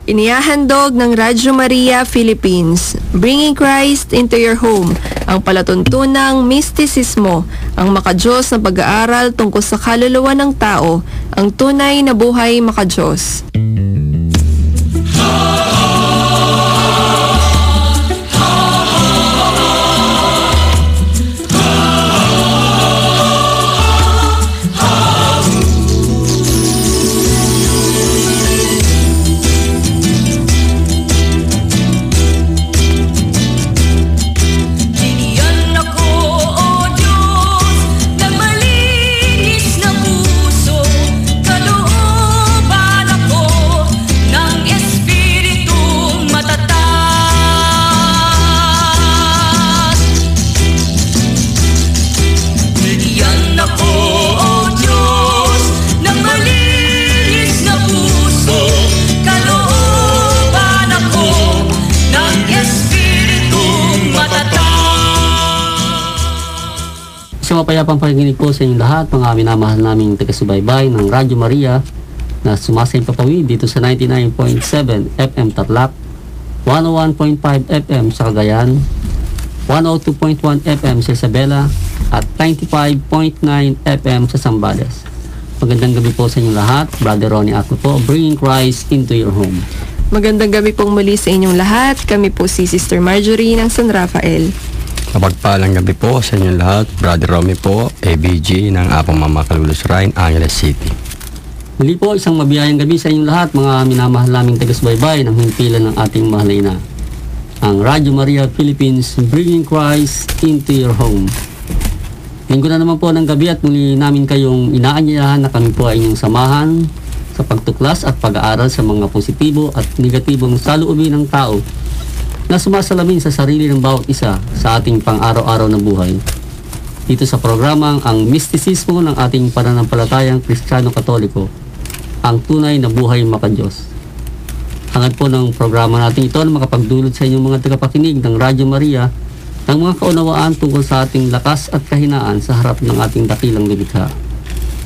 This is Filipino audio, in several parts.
Inihahandog ng Radyo Maria Philippines, Bringing Christ into Your Home, ang palatuntunang mistisismo, ang makadiyos na pag-aaral tungkol sa kaluluwa ng tao, ang tunay na buhay makadiyos. Mapayapang pakikinig po sa inyong lahat, mga minamahal naming taga-subaybay ng Radyo Maria na sumasayang papawid dito sa 99.7 FM Tarlac, 101.5 FM sa Cagayan, 102.1 FM sa Isabela at 95.9 FM sa Zambales. Magandang gabi po sa inyong lahat. Brother Ronnie ako po, Bringing Christ into Your Home. Magandang gabi pong muli sa inyong lahat. Kami po si Sister Marjorie ng San Rafael. Mapagpalang gabi po sa inyong lahat. Brother Romy po, ABG ng Apong Mama Kalulus Shrine, Angeles City. Muli po, isang mabiyayang gabi sa inyong lahat, mga minamahal naming taga-subaybay ng himpilan ng ating mahal na ina. Ang Radyo Maria Philippines, Bringing Christ into Your Home. Linggo na naman po ng gabi at muli namin kayong inaanyayahan na kami po ay inyong samahan sa pagtuklas at pag-aaral sa mga positibo at negatibong saloobin ng tao na sumasalamin sa sarili ng bawat isa sa ating pang-araw-araw na buhay. Dito sa programang ang mistisismo ng ating pananampalatayang Kristiyano-Katoliko, ang tunay na buhay makadiyos. Hangad po ng programa natin ito na makapagdulot sa inyong mga tagapakinig ng Radyo Maria ng mga kaunawaan tungkol sa ating lakas at kahinaan sa harap ng ating dakilang lumikha.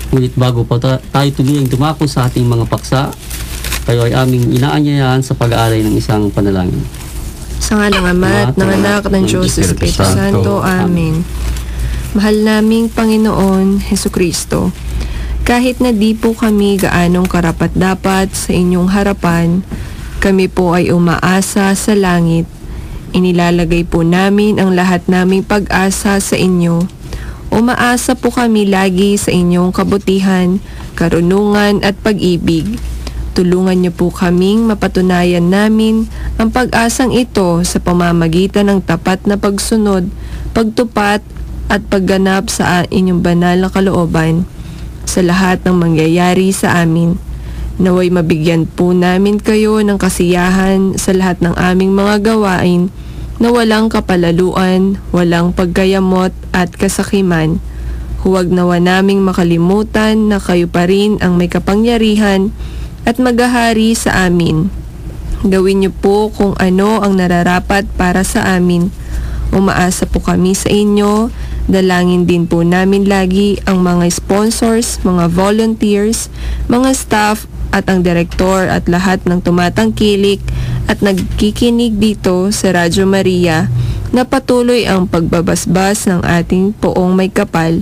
Ngunit bago po tayo tuluyang dumako sa ating mga paksa, kayo ay aming inaanyayahan sa pag-aalay ng isang panalangin. Sa ngalang Ama at ng Anak ng Diyos Espiritu Santo. Amen. Mahal naming Panginoon Hesukristo, kahit na di po kami gaanong karapat-dapat sa inyong harapan, kami po ay umaasa sa langit. Inilalagay po namin ang lahat naming pag-asa sa inyo. Umaasa po kami lagi sa inyong kabutihan, karunungan at pag-ibig. Tulungan niyo po kaming mapatunayan namin ang pag-asang ito sa pamamagitan ng tapat na pagsunod, pagtupat at pagganap sa inyong banal na kalooban sa lahat ng mangyayari sa amin. Naway mabigyan po namin kayo ng kasiyahan sa lahat ng aming mga gawain na walang kapalaluan, walang pagkayamot at kasakiman. Huwag nawa naming makalimutan na kayo pa rin ang may kapangyarihan at maghahari sa amin. Gawin niyo po kung ano ang nararapat para sa amin. Umaasa po kami sa inyo. Dalangin din po namin lagi ang mga sponsors, mga volunteers, mga staff at ang direktor at lahat ng tumatangkilik at nagkikinig dito sa Radyo Maria na patuloy ang pagbabasbas ng ating poong may kapal,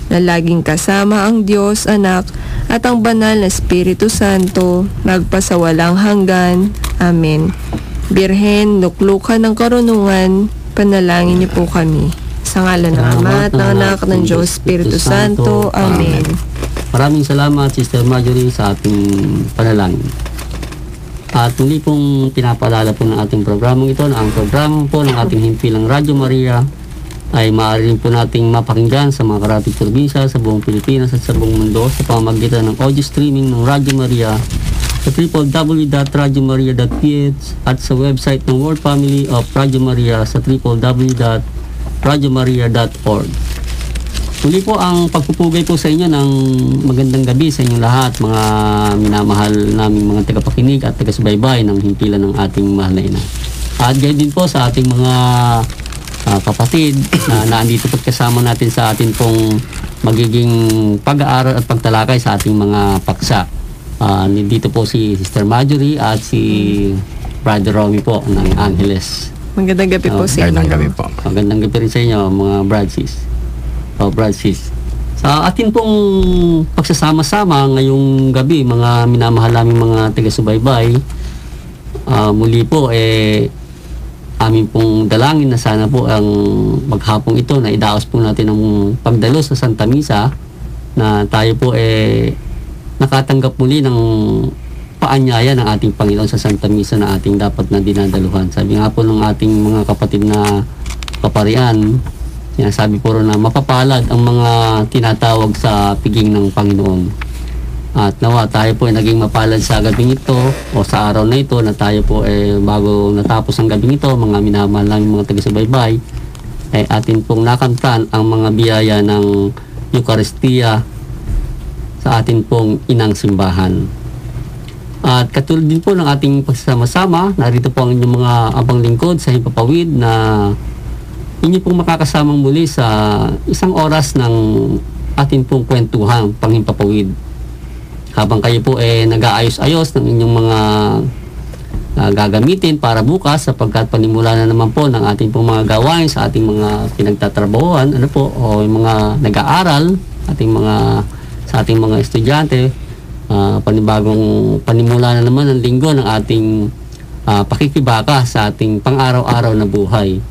na laging kasama ang Diyos, Anak, at ang banal na Espiritu Santo, magpasawalang hanggan. Amen. Birhen, luklukan ng karunungan, panalangin niyo po kami. Sa ngalan ng Ama at ng Anak ng Diyos, Espiritu Santo. Amen. Maraming salamat, Sister Marjorie, sa ating panalangin. At muli pong pinapaalala po ng ating programang ito na ang programang po ng ating himpilang Radyo Maria ay maaari rin po nating mapakinggan sa mga karatig probinsya sa buong Pilipinas at sa buong mundo sa pamamagitan ng audio streaming ng Radyo Maria sa www.radyomaria.ph at sa website ng World Family of Radyo Maria sa www.radyomaria.org. Muli po ang pagpupugay po sa inyo ng magandang gabi sa inyong lahat, mga minamahal naming mga tagapakinig at taga-subaybay ng himpilan ng ating mahal na ina. At gayon din po sa ating mga kapatid na naandito po kasama natin sa atin pong magiging pag-aaral at pagtalakay sa ating mga paksa. Dito po si Sister Marjorie at si Brother Romy po ng Angeles. Magandang gabi po sa inyo. Magandang gabi po. Magandang gabi rin sa inyo, mga Brad Sis. Sa atin pong pagsasama-sama ngayong gabi, mga minamahal naming mga taga-subaybay, muli po amin pong dalangin na sana po ang maghapong ito na idaos po natin ang pagdalo sa Santa Misa, na tayo po nakatanggap muli ng paanyaya ng ating Panginoon sa Santa Misa na ating dapat na dinadaluhan. Sabi nga po ng ating mga kapatid na kaparian, sabi po rin na mapapalad ang mga tinatawag sa piging ng Panginoon. At nawa tayo po naging mapalad sa gabing ito o sa araw na ito, na tayo po bago natapos ang gabing ito, mga minamahal namin mga taga-subaybay, atin pong nakamtan ang mga biyaya ng Eucharistia sa atin pong inang simbahan. At katulad din po ng ating pagsasama-sama, narito po ang inyong mga abang lingkod sa Himpapawid na inyo pong makakasamang muli sa isang oras ng atin pong kwentuhan, Panghimpapawid. Habang kayo po nag-aayos-ayos ng inyong mga gagamitin para bukas, sapagkat panimula na naman po ng ating pong mga gawain sa ating mga pinagtatrabahuan, o yung mga nag-aaral, sa ating mga estudyante, panimula na naman ng linggo ng ating pakikibaka sa ating pang-araw-araw na buhay.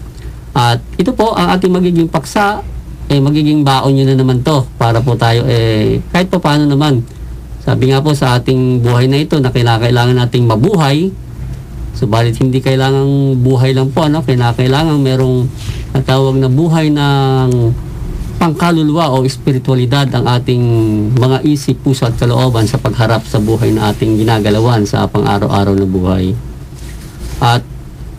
At ito po ang ating magiging paksa, magiging baon nyo na naman to para po tayo kahit pa paano naman. Sabi nga po sa ating buhay na ito na kailangan nating mabuhay, subalit hindi kailangang buhay lang po, kailangan merong natawag na buhay ng pangkaluluwa o espiritualidad ang ating mga isip, puso at kalooban sa pagharap sa buhay na ating ginagalawan sa pang-araw-araw na buhay. At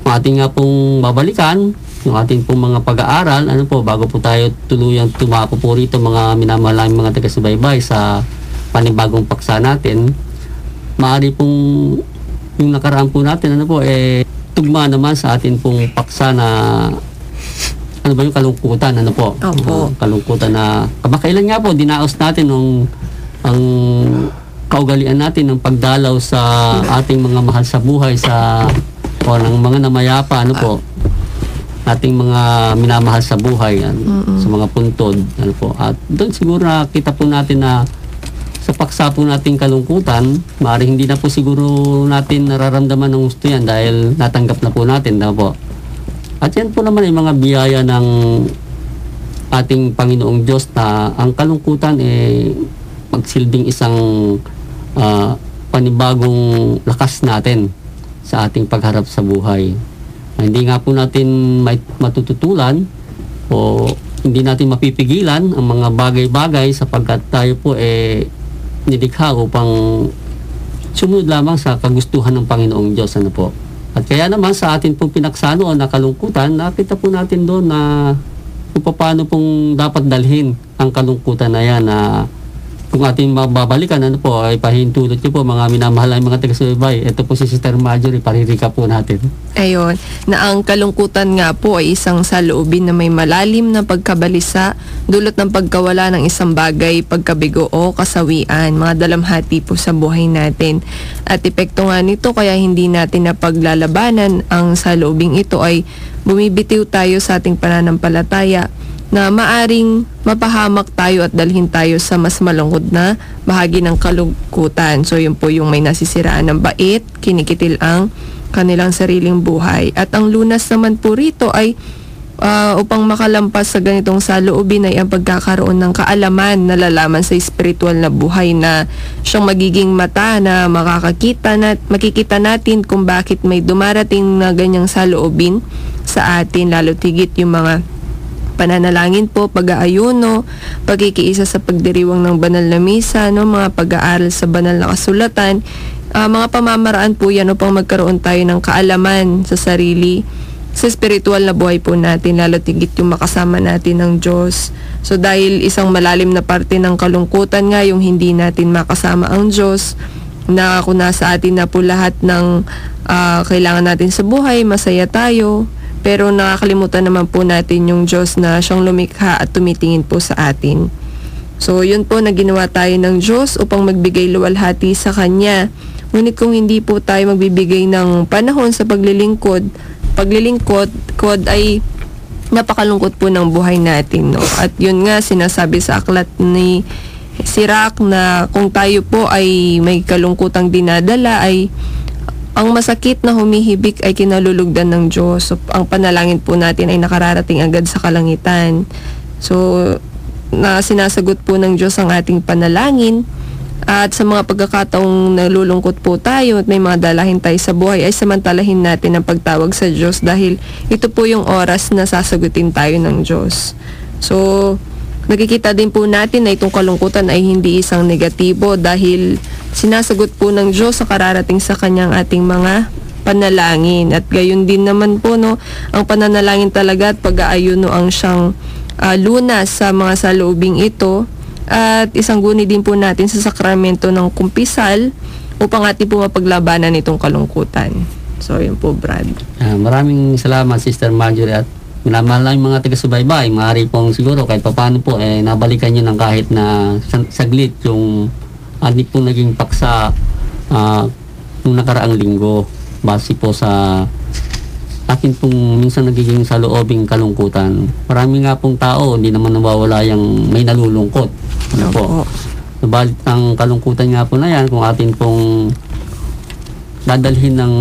ating nga pong babalikan yung ating pong mga pag-aaral, bago po tayo tuluyang tumako po rito, mga minamahal namin mga taga-subaybay, sa panibagong paksa natin. Maaari pong yung nakaraan po natin tugma naman sa atin pong paksa na yung kalungkutan, Opo. Kalungkutan na kamakailan nga po dinaos natin ang kaugalian natin ng pagdalaw sa ating mga mahal sa buhay o ng mga namayapa, ating mga minamahal sa buhay, sa mga puntod, At doon siguro nakita po natin na sa paksa po nating kalungkutan, maaaring hindi na po siguro natin nararamdaman ng gusto yan dahil natanggap na po natin, At yan po naman ay mga biyaya ng ating Panginoong Diyos, na ang kalungkutan magsilbing isang panibagong lakas natin sa ating pagharap sa buhay. Hindi nga po natin matututulan o hindi natin mapipigilan ang mga bagay-bagay, sapagkat tayo po nilikha upang sumunod lamang sa kagustuhan ng Panginoong Diyos. At kaya naman sa atin pong pinaksano o nakalungkutan, nakita po natin doon na kung paano pong dapat dalhin ang kalungkutan na yan, na kung ating mababalikan, ay pahintulot niyo po mga minamahal ay mga taga-subaybay. Ito po si Sister Marjorie, paririka po natin. Ayun, na ang kalungkutan nga po ay isang saloobin na may malalim na pagkabalisa, dulot ng pagkawala ng isang bagay, pagkabigo o kasawian, mga dalamhati po sa buhay natin. At epekto nga nito, kaya hindi natin napaglalabanan ang saloobing ito, ay bumibitiw tayo sa ating pananampalataya, na maaring mapahamak tayo at dalhin tayo sa mas malungkot na bahagi ng kalungkutan. So yun po yung may nasisiraan ng bait, kinikitil ang kanilang sariling buhay. At ang lunas naman po rito ay upang makalampas sa ganitong saloobin ay ang pagkakaroon ng kaalaman, nalalaman sa espiritual na buhay, na siyang magiging mata na makikita natin kung bakit may dumarating na ganyang saloobin sa atin, lalo tigit yung mga pananalangin po, pag-aayuno, pagkikiisa sa pagdiriwang ng banal na misa, mga pag-aaral sa banal na kasulatan, mga pamamaraan po yan upang magkaroon tayo ng kaalaman sa sarili, sa spiritual na buhay po natin, lalo tigit yung makasama natin ng Diyos. So dahil isang malalim na parte ng kalungkutan nga yung hindi natin makasama ang Diyos, na kung nasa atin na po lahat ng kailangan natin sa buhay, masaya tayo, pero nakakalimutan naman po natin yung Diyos na siyang lumikha at tumitingin po sa atin. So, yun po na ginawa tayo ng Diyos upang magbigay luwalhati sa Kanya. Ngunit kung hindi po tayo magbibigay ng panahon sa paglilingkod ay napakalungkot po ng buhay natin, no? At yun nga, sinasabi sa aklat ni Sirach na kung tayo po ay may kalungkutang dinadala, ay ang masakit na humihibik ay kinalulugdan ng Diyos. So, ang panalangin po natin ay nakararating agad sa kalangitan. So, na sinasagot po ng Diyos ang ating panalangin. At sa mga pagkakataong nalulungkot po tayo at may mga dalahin tayo sa buhay, ay samantalahin natin ang pagtawag sa Diyos dahil ito po yung oras na sasagutin tayo ng Diyos. So, nakikita din po natin na itong kalungkutan ay hindi isang negatibo dahil sinasagot po ng Diyos sa kararating sa Kanyang ating mga panalangin. At gayon din naman po, no, ang pananalangin talaga at pag-aayuno ang siyang lunas sa mga saloobing ito. At isang guni din po natin sa sakramento ng kumpisal upang ating po mapaglabanan itong kalungkutan. So, yun po, Brad. Maraming salamat, Sister Marjorie, at minamahal lang yung mga taga-subaybay. Maaari pong siguro kahit paano po nabalikan nyo ng kahit na saglit yung ating pong naging paksa nung nakaraang linggo base po sa akin pong minsan nagiging sa loobing kalungkutan. Marami nga pong tao, hindi naman nawawala yung may nalulungkot. Ano po? Subalit ang kalungkutan nga po na yan, kung atin pong dadalhin ng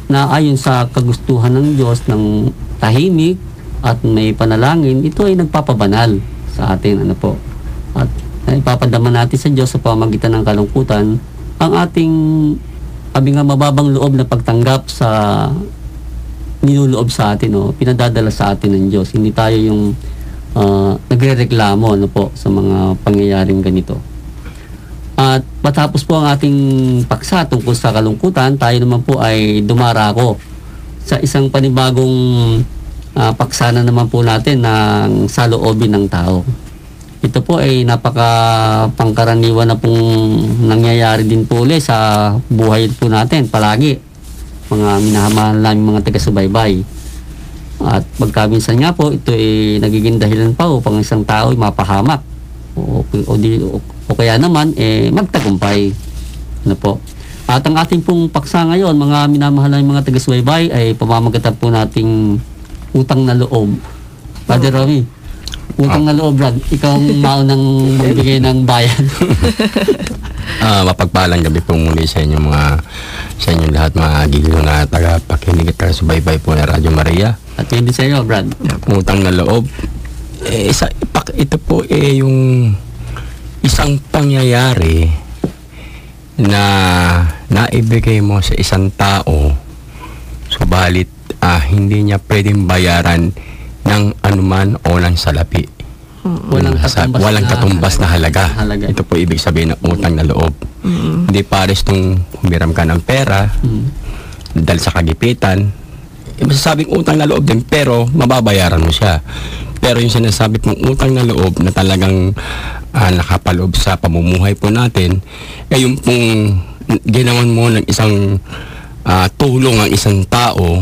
naayon sa kagustuhan ng Diyos ng tahimik at may panalangin, ito ay nagpapabanal sa atin. Ano po? At ipapadama natin sa Diyos sa pamamagitan ng kalungkutan ang ating mababang loob na pagtanggap sa niluloob sa atin, pinadadala sa atin ng Diyos. Hindi tayo yung nagrereklamo, ano po, sa mga pangyayaring ganito. At matapos po ang ating paksa tungkol sa kalungkutan, tayo naman po ay dumarako sa isang panibagong paksa na naman po natin ng saloobin ng tao. Ito po ay napaka-pangkaraniwan na pong nangyayari din po ulit sa buhay po natin palagi. Mga minamahal namin mga taga-subaybay. At pagkaminsan nga po, ito ay nagiging dahilan pa upang isang tao ay mapahamak. O kaya naman, magtagumpay. Ano po? At ang ating pong paksa ngayon, mga minamahal namin mga taga-subaybay, ay pamamagatan po nating utang na loob. Padre Romy, utang na loob, Brad. Ikaw ang maunang magbigay ng bayan. Mapagpalang gabi po muli sa inyong lahat, mga giliw na tagapakinig at taga-subaybay po na Radyo Maria. At yun din sa iyo, Brad. Utang na loob. Ito po yung isang pangyayari na naibigay mo sa isang tao, subalit hindi niya pwedeng bayaran ng anuman o ng salapi. Walang katumbas na halaga. Ito po ibig sabihin ng utang na loob. Hindi pares nung humiram ka ng pera dahil sa kagipitan, masasabing utang na loob din, pero mababayaran mo siya. Pero yung sinasabi mong utang na loob na talagang nakapaloob sa pamumuhay po natin, yung pong ginawan mo ng isang tulong ang isang tao,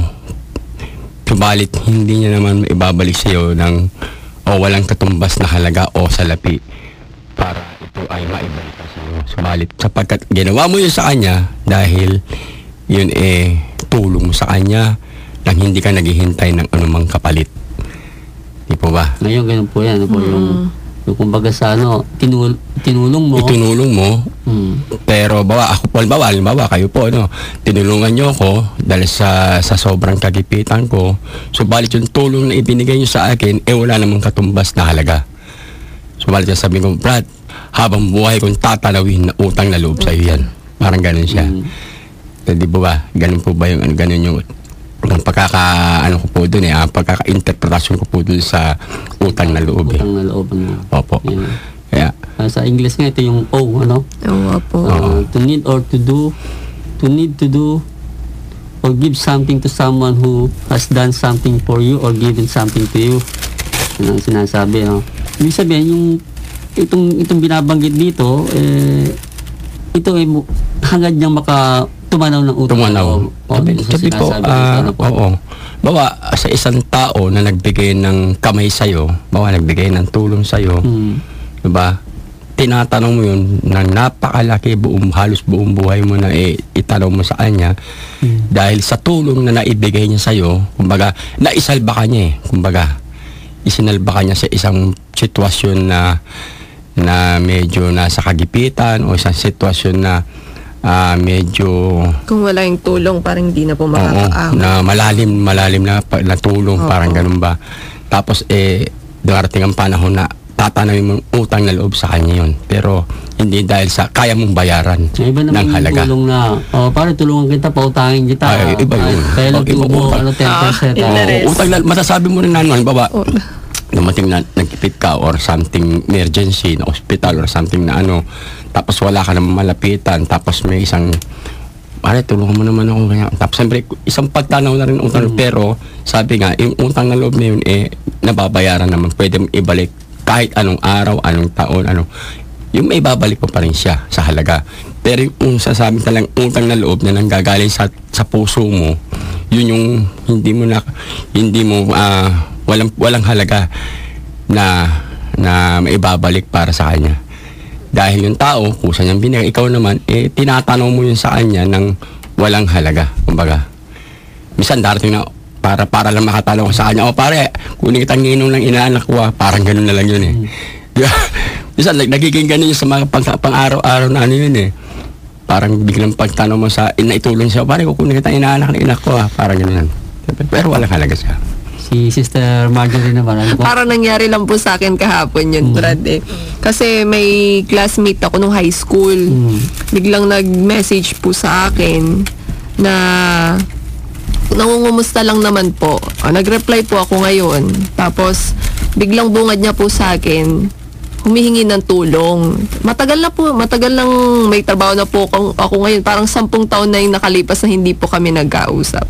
subalit hindi niya naman ibabalik sa iyo ng walang katumbas na halaga o salapi para ito ay maibalik sa iyo. Subalit sapagkat ginawa mo yun sa kanya dahil yun tulong mo sa kanya nang hindi ka naghihintay ng anumang kapalit. Di po ba? Ngayon ganun po yan. Ano po yung kumbaga sa tinulong mo. Itinulong mo. Pero halimbawa kayo po, tinulungan nyo ako dahil sa sobrang kagipitan ko. Subalit yung tulong na ibinigay nyo sa akin, wala namang katumbas na halaga. Subalit sabi ko, Brad, habang buhay kong tatalawin na utang na loob sa iyo yan. Parang ganun siya. Di ba? Ganun po ba yung ganun yung ko po dun pagkaka-interpretasyon ko po dun sa utang na loob. Utang na loob. Opo. Yeah. Sa English nga ito yung O, ano? Opo. To need or to do, or give something to someone who has done something for you or given something to you. Yan ang sinasabi, Ibig sabihin, itong binabanggit dito, ito ay hangad niyang tumanaw ng utang. Sabi po, bawa sa isang tao na nagbigay ng kamay sa'yo, bawa nagbigay ng tulong sa'yo, diba? tinatanong mo yun na napakalaki, halos buong buhay mo na itanong mo sa kanya dahil sa tulong na naibigay niya sa'yo, kumbaga, naisalba ka niya kumbaga, isinalba ka niya sa isang sitwasyon na medyo nasa kagipitan o isang sitwasyon na medyo Kung wala yung tulong, parang hindi na po makakaahon. na malalim na tulong, parang ganun ba. Tapos darating ang panahon na tatanawin mo utang na loob sa kanya yun. Pero hindi dahil sa kaya mong bayaran Iba ng naman halaga. yung tulong na, pare tulungan kita, pautangin kita. Ay, iba yun. Kaya lang Iba tubo, utang. 10%. interest. Utang na, masasabi mo rin na ano, baba, Oh, dumating na nagkipit ka or something emergency na hospital or something na ano, tapos wala ka naman malapitan, tapos may isang pare, tulungan mo naman ako kaya. Tapos siyempre, isang pagtanaw na rin utang. Pero sabi nga, yung utang na loob na yun nababayaran naman. Pwede mo ibalik kahit anong araw, anong taon, yung may babalik mo pa rin siya sa halaga. Pero yung sasabi talang utang na loob na nanggagaling sa puso mo, yun yung hindi mo walang halaga na maibabalik para sa kanya. Dahil yung tao, kusa niyang binigay, ikaw naman, tinatanong mo yun sa kanya ng walang halaga. Kumbaga, minsan darating na, para lang makatanong ko sa kanya, pare, kunin kitang ninong ng inaanak ko, parang ganun na lang yun Di ba? Minsan, nagiging ganun yun sa mga pang-araw-araw na ano yun Parang biglang pagtanong mo sa, inaitulong siya, pare, kukunin kitang inaanak ng inak ko, parang ganun yan. Pero walang halaga siya. Si Sister Marjorie naman, ano po? Parang nangyari lang po sa akin kahapon yun, Brad Kasi may classmate ako nung high school. Biglang nag-message po sa akin na nangungumusta lang naman po. Nag-reply po ako ngayon. Tapos, biglang bungad niya po sa akin, humihingi ng tulong. Matagal lang may trabaho na po ako ngayon. Parang 10 taon na yung nakalipas na hindi po kami nagkausap.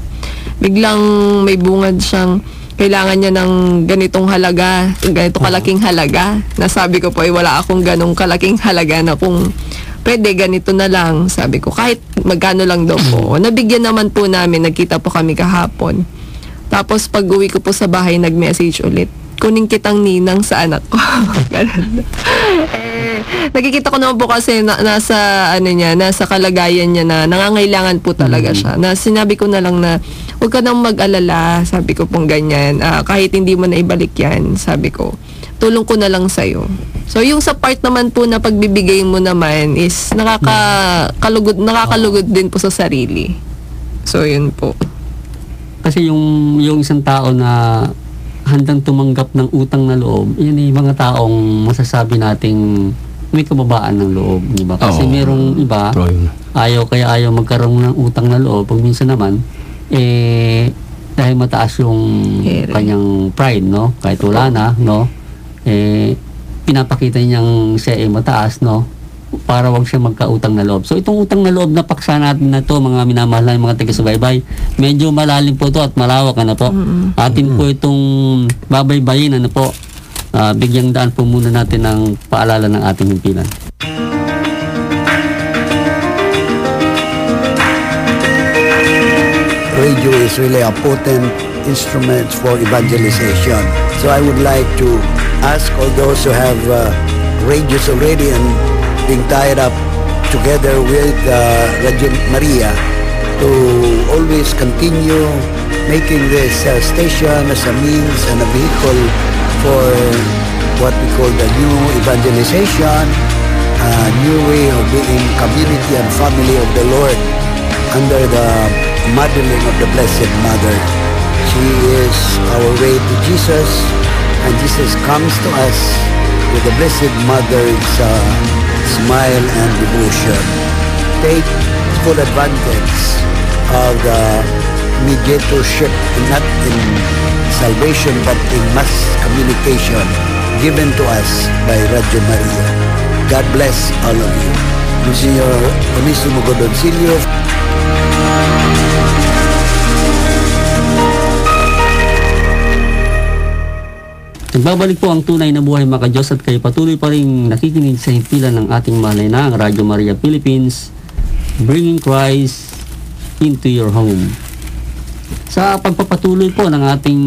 Biglang may bungad siyang kailangan niya ng ganitong halaga, ganito kalaking halaga. Nasabi ko po, wala akong ganong kalaking halaga na kung pwede ganito na lang. Sabi ko, kahit magkano lang daw po. Nabigyan naman po namin, nagkita po kami kahapon. Tapos pag uwi ko po sa bahay, nag-message ulit. Kunin kitang ninang sa anak ko. Ganun. Nakikita ko naman po kasi nasa kalagayan niya na nangangailangan po talaga siya. Na sinabi ko na lang na huwag ka nang mag-alala, sabi ko pong ganyan. Kahit hindi mo na ibalik yan, sabi ko, tulong ko na lang sa'yo. So yung sa part naman po na pagbibigay mo naman is nakakalugod din po sa sarili. So yun po. Kasi yung isang tao na handang tumanggap ng utang na loob, yan yung mga taong masasabi nating may kababaan ng loob, di ba? Kasi merong iba, ayaw magkaroon ng utang na loob. Pag minsan naman, dahil mataas yung kanyang pride, no? Kahit wala na, no? Pinapakita niyang siya mataas, no? Para wag siya magkautang na loob. So itong utang na loob na paksa natin na to, mga minamahal na mga taga-subaybay, medyo malalim po to at malawak, ano po. Atin po itong babaybayin, ano po. Bigyang daan po muna natin ng paalala ng ating himpilan. Radio is really a potent instrument for evangelization. So I would like to ask all those who have radios already and being tied up together with Radio Maria to always continue making this station as a means and a vehicle for what we call the new evangelization, a new way of being community and family of the Lord under the modeling of the Blessed Mother. She is our way to Jesus, and Jesus comes to us with the Blessed Mother's smile and devotion. Take full advantage of the mediatorship, not in salvation but in mass communication given to us by Radio Maria. God bless all of you. Monsignor Onisimo Godoncillo. Nagbabalik po ang tunay na buhay mga Diyos at kayo patuloy pa rin nakikinig sa himpilan ng ating mahal na Radio Maria Philippines, bringing Christ into your home. Sa pagpapatuloy po ng ating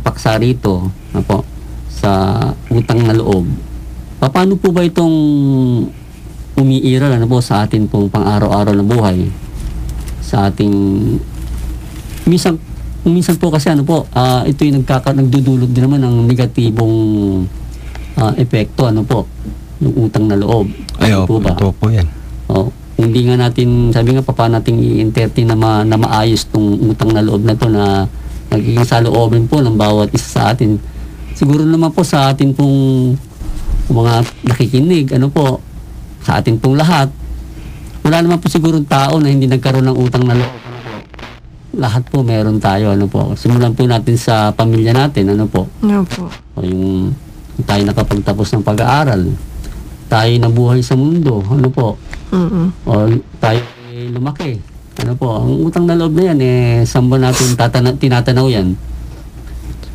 paksa rito, po, sa utang na loob, paano po ba itong umiiral ano po sa atin pong pang-araw-araw na buhay? Sa ating minsan po kasi ano po, ito yung nagdudulot din naman ng negatibong epekto ano po, yung utang na loob. Ano po ba? Ito po yan. Hindi nga natin, sabi nga paano natin i-entertain na maayos tong utang na loob na to na nagiging saloobin po ng bawat isa sa atin. Siguro naman po sa atin pong mga nakikinig, ano po, sa atin pong lahat, wala naman po siguro tao na hindi nagkaroon ng utang na loob. Lahat po meron tayo, ano po. Simulan po natin sa pamilya natin, ano po. Ano po? O yung tayo nakapagtapos ng pag-aaral, tayo nabuhay sa mundo, ano po. O tayo lumaki, ano po. Ang utang na loob na yan, saan ba natin tinatanaw yan?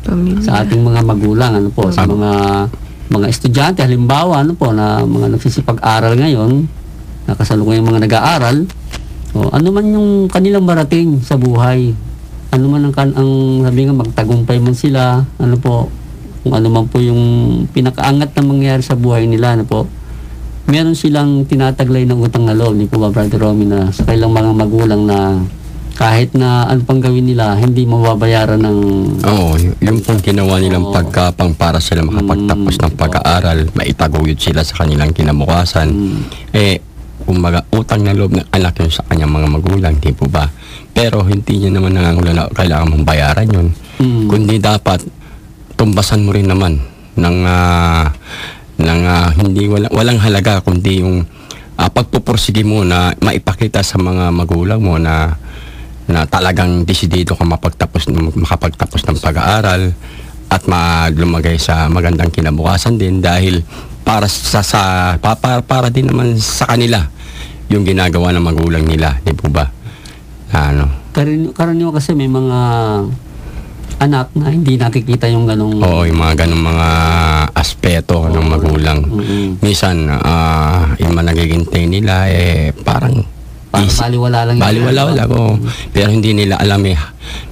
Pamilya. Sa ating mga magulang, ano po. Sa mga estudyante, halimbawa, ano po, na mga nagsisipag-aral ngayon, nakasalukuyang mga nag-aaral, ano man yung kanilang marating sa buhay, ano man ang sabi nga magtagumpay man sila, ano po, kung ano man po yung pinakaangat na mangyari sa buhay nila, ano po, meron silang tinataglay ng utang na loob, ni po ba, Brother Romy, na sa kailang mga magulang na kahit na ano pang gawin nila, hindi mababayaran ng... yung pong ginawa nilang pagkapang para sila makapagtapos ng pag-aaral, maitaguyod sila sa kanilang kinabukasan. Kumbaga, utang na loob ng anak yun sa kanyang mga magulang, di po ba? Pero hindi niya naman nanganguluan na kailangan mong bayaran yun. Kundi dapat tumbasan mo rin naman ng hindi walang halaga, kundi yung pagpupursige mo na maipakita sa mga magulang mo na talagang desidido ka makapagtapos ng pag-aaral at lumagay sa magandang kinabukasan din, dahil para din naman sa kanila yung ginagawa ng magulang nila, di po ba? Karaniwan kasi may mga anak na hindi nakikita yung ganong... yung mga ganong mga aspeto ng magulang. Minsan, yung managigintay nila, parang baliwala lang. Baliwala ko. Pero hindi nila alam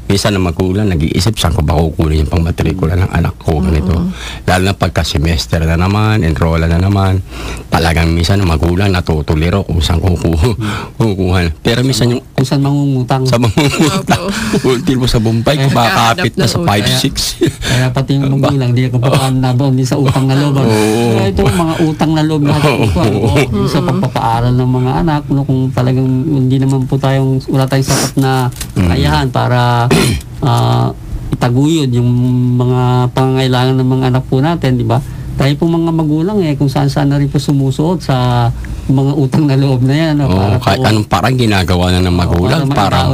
minsan ang magulang nag-iisip saan ko ba kukunin yung pangmatrikula ng anak ko, ganito. Lalo na pagka semester na naman, enrolla na naman, talagang minsan ang magulang natutuliro kung saan kukuha. Pero minsan yung... Kung saan mangungutang. Sa mangungutang. Ultimo sa Bombay, kumakapit na sa 5-6. Kaya pati yung magulang, hindi ko pakaan na doon, hindi sa utang na loob. Kaya ito, mga utang na loob natin. Sa pagpapaaral ng mga anak, kung talagang hindi naman po wala tayong sapat na kayahan para itaguyod yung mga pangangailangan ng mga anak po natin, di ba? Tayo po mga magulang kung saan-saan na rin po sumusuot sa mga utang na loob na yan. Kahit anong parang ginagawa na ng magulang para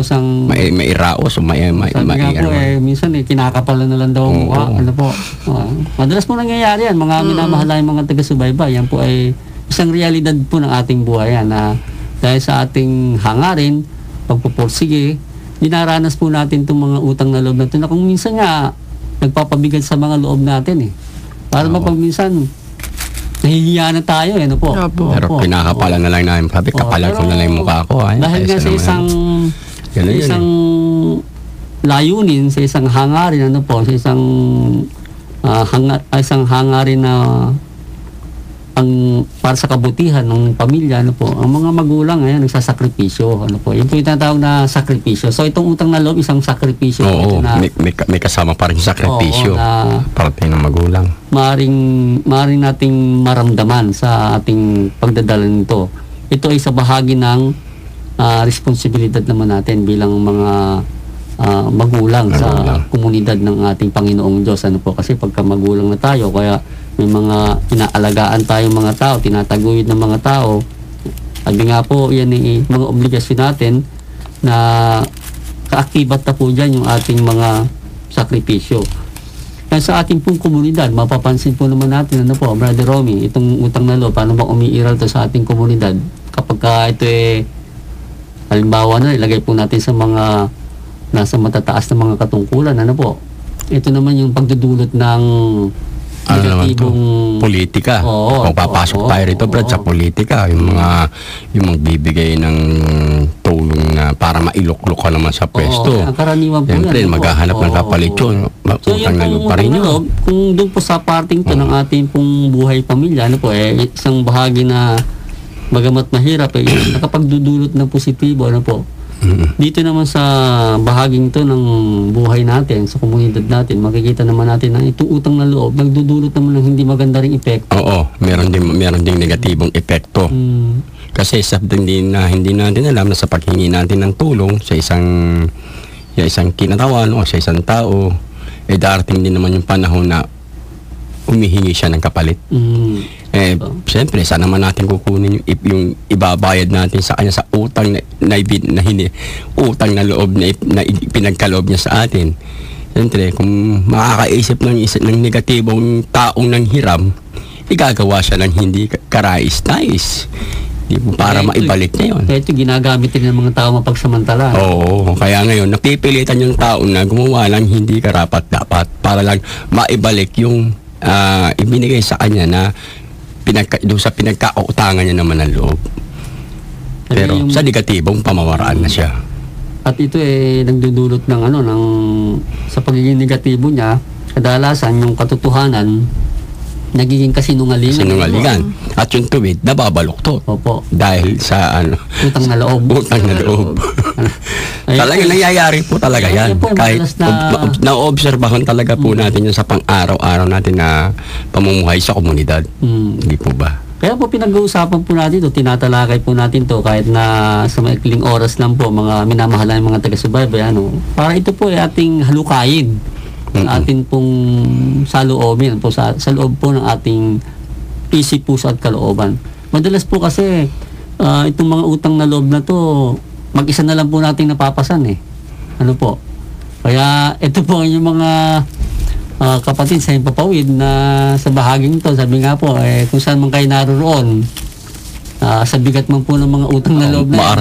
mairaos o sabi nga po minsan kinakapalan na lang daw ang mukha. Ano po? Madalas po nangyayari yan, mga minamahal yung mga taga-subaybay. Yan po ay isang realidad po ng ating buhay yan, na dahil sa ating hangarin, pagpupursige, dinaranas po natin itong mga utang na loob natin na kung minsan nga nagpapabigat sa mga loob natin para mapag minsan nahihiya na tayo ano po. Pero pinakapalan na lang namin, sabi kapalan ko na lang yung mukha ko. Dahil nga sa isang layunin, sa isang hangarin ano po, sa isang hangarin na para sa kabutihan ng pamilya, ano po, ang mga magulang ngayon nagsasakripisyo, ano po. Yun po yung tinatawag na sakripisyo. So itong utang na loob, isang sakripisyo. May kasama pa rin sakripisyo. Parte ng magulang. Maaring nating maramdaman sa ating pagdadala nito. Ito ay sa bahagi ng responsibilidad naman natin bilang mga magulang sa komunidad ng ating Panginoong Diyos, ano po. Kasi pagka magulang na tayo, kaya may mga inaalagaan tayong mga tao, tinataguyod ng mga tao. Sabi nga po, yan mga obligasyon natin na kaakibat na po dyan yung ating mga sakripisyo. Kaya sa ating pong komunidad, mapapansin po naman natin, ano po, Brother Romy, itong utang na loob, paano ba umiiral to sa ating komunidad? Kapag ito halimbawa na, ilagay po natin sa mga nasa matataas na mga katungkulan, ano po? Ito naman yung pagdudulot ng negatibong politika. Kung papasok tayo rito, Brad, sa politika, yung magbibigay ng tulong na para mailuklok ka naman sa pwesto. ang karaniwan po Siyempre, yan. maghahanap ng kapalit yun. So Utang yan na loob pa rin yun. kung doon po sa parting to ng ating pong buhay pamilya, isang bahagi na bagamat mahirap, nakapagdudulot ng positibo, Dito naman sa bahaging to ng buhay natin, sa komunidad natin, makikita naman natin na itong utang na loob, nagdudulot naman ng hindi maganda ring epekto. Oo, meron ding negatibong epekto. Kasi hindi natin alam na sa paghingi natin ng tulong sa isang kinatawan o sa isang tao, darating din naman yung panahon na humihingi siya ng kapalit. Siyempre, saan naman natin kukunin yung ibabayad natin sa kanya sa utang utang na loob na pinagkaloob niya sa atin. Siyempre, kung makakaisip ng negatibong taong nang hiram, igagawa siya ng hindi karais-nais. Para maibalik niya yun. Kaya ito ginagamit din ng mga tao mapagsamantala. Oo, kaya ngayon, napipilitan yung tao na gumawa ng hindi karapat-dapat para lang maibalik yung ibinigay sa kanya na doon sa pinagkautangan niya naman ng loob. Pero sa negatibong pamamaraan na siya. At ito nagdudulot ng sa pagiging negatibo niya, kadalasan yung katotohanan nagiging kasinungalingan. At yung tuwid, nababaluktot. Opo. Dahil sa utang na loob. Utang na loob. Talagang nangyayari po talaga yan. Kahit na-obserbahan talaga po natin yan sa pang-araw-araw natin na pamumuhay sa komunidad. Hindi po ba? Kaya po pinag-uusapan po natin ito, tinatalakay po natin to kahit na sa maikling oras lang po, mga minamahalan ng mga taga-subaybay, para ito po ating halukayin. Atin pong saloobin po sa loob po ng ating isip, puso at kalooban. Madalas po kasi itong mga utang na loob na to, mag-isa na lang po nating napapasan po. Kaya ito po yung mga kapatid sa Himpapawid na sa bahaging to, sabi nga po kung saan man kayo naroon, sa bigat man po ng mga utang na loob na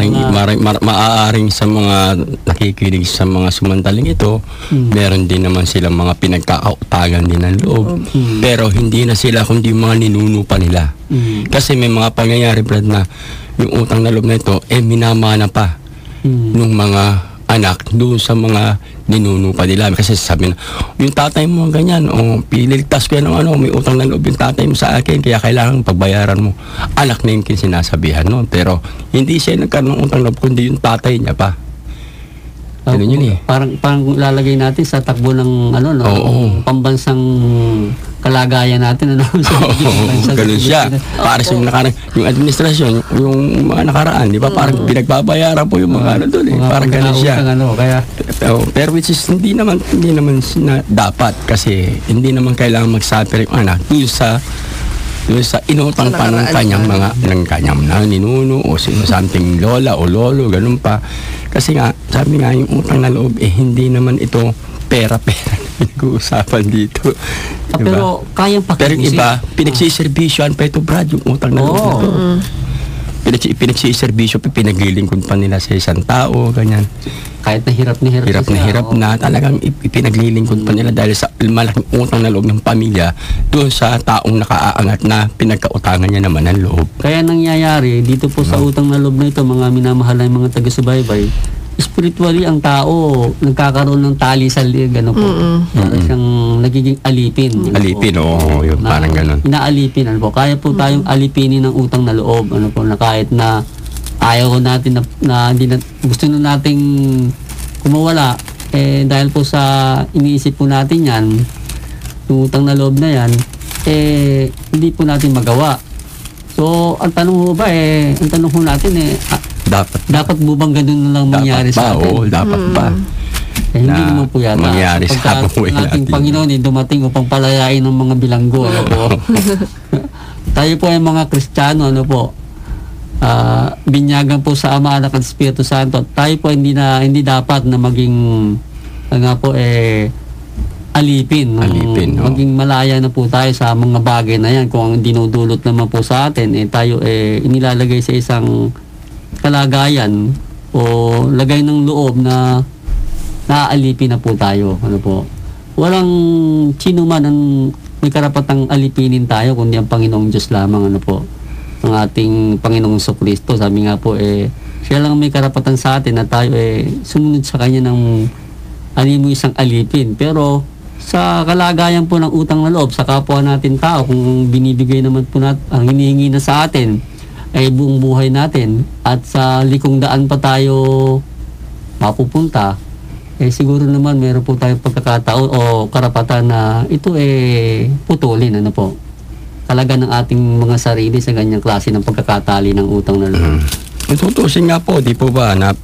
maaaring sa mga nakikinig sa mga sumantaling ito, meron din naman silang mga pinagkakautangan din ng loob. Pero hindi na sila kundi mga ninuno pa nila. Kasi may mga pangyayari, Brad, na yung utang na loob na ito minamana pa nung mga anak doon sa mga ninuno pa nila. Kasi sabi na, yung tatay mo ganyan, pililigtas ko yan may utang na loob yung tatay mo sa akin, kaya kailangan pagbayaran mo. Anak na yung sinasabihan noon. Pero hindi siya nagkaroon ng utang na loob, kundi yung tatay niya pa. Ganun yun Parang lalagay natin sa takbo ng pambansang kalagayan natin. Ganun siya. Para sa yung administrasyon, yung mga nakaraan, di ba? Parang pinagbabayaran po yung mga doon Parang ganun siya. Pero which is hindi naman dapat, kasi hindi naman kailangan mag-suffer yung anak doon sa inutang pa ng kanyang ninuno o something lola o lolo, ganun pa. Kasi nga, sabi nga, yung utang na loob, hindi naman ito pera-pera na pinag-uusapan dito. Diba? Pero kayang pakibusin. Pero iba, pinagsiservisyoan pa ito, Brad, yung utang na loob. Pinagsiservisyo, pinaglilingkod pa nila sa isang tao, ganyan. Kahit na hirap na talagang ipinaglilingkod pa nila dahil sa malaking utang na loob ng pamilya doon sa taong nakaaangat na pinagkautangan niya naman ng loob. Kaya nangyayari dito po sa utang na loob na ito, mga minamahal ng mga taga-subaybay, spiritually ang tao nagkakaroon ng tali sa liig, parang siyang nagiging alipin. Yun, parang ganun. Inaalipin, kaya po tayong alipinin ng utang na loob, na kahit na ayaw natin na hindi na gusto na nating kumawala, dahil po sa iniisip po natin yan, yung utang na loob na yan, hindi po natin magawa. So, ang tanong ho natin dapat po bang ganun na lang mangyari sa atin? Oo, dapat ba? Hindi naman po yata. Mangyari sa buhay natin. Ating Panginoon dumating upang palayain ng mga bilanggo. Tayo po ay mga Kristiyano, binyagan po sa Ama, Anak at Espiritu Santo. Tayo po hindi dapat na maging alipin. Maging malaya na po tayo sa mga bagay na yan. Kung ang dinudulot naman po sa atin, tayo inilalagay sa isang kalagayan o lagay ng loob na naaalipin na po tayo. Walang sino man ang may karapatang alipinin tayo kundi ang Panginoong Diyos lamang. Ang ating Panginoong Jesucristo. Sabi nga po Siya lang may karapatan sa atin na tayo sumunod sa kanya ng mo isang alipin. Pero sa kalagayan po ng utang na loob sa kapwa natin tao, kung binibigay naman po natin, ang hinihingi na sa atin ay buong buhay natin at sa likong daan pa tayo mapupunta, siguro naman meron po tayong pagkakataon o karapatan na ito putulin, ano po, talaga ng ating mga sarili sa ganyang klase ng pagkakatali ng utang na loob. Tutusin nga po, di po ba, na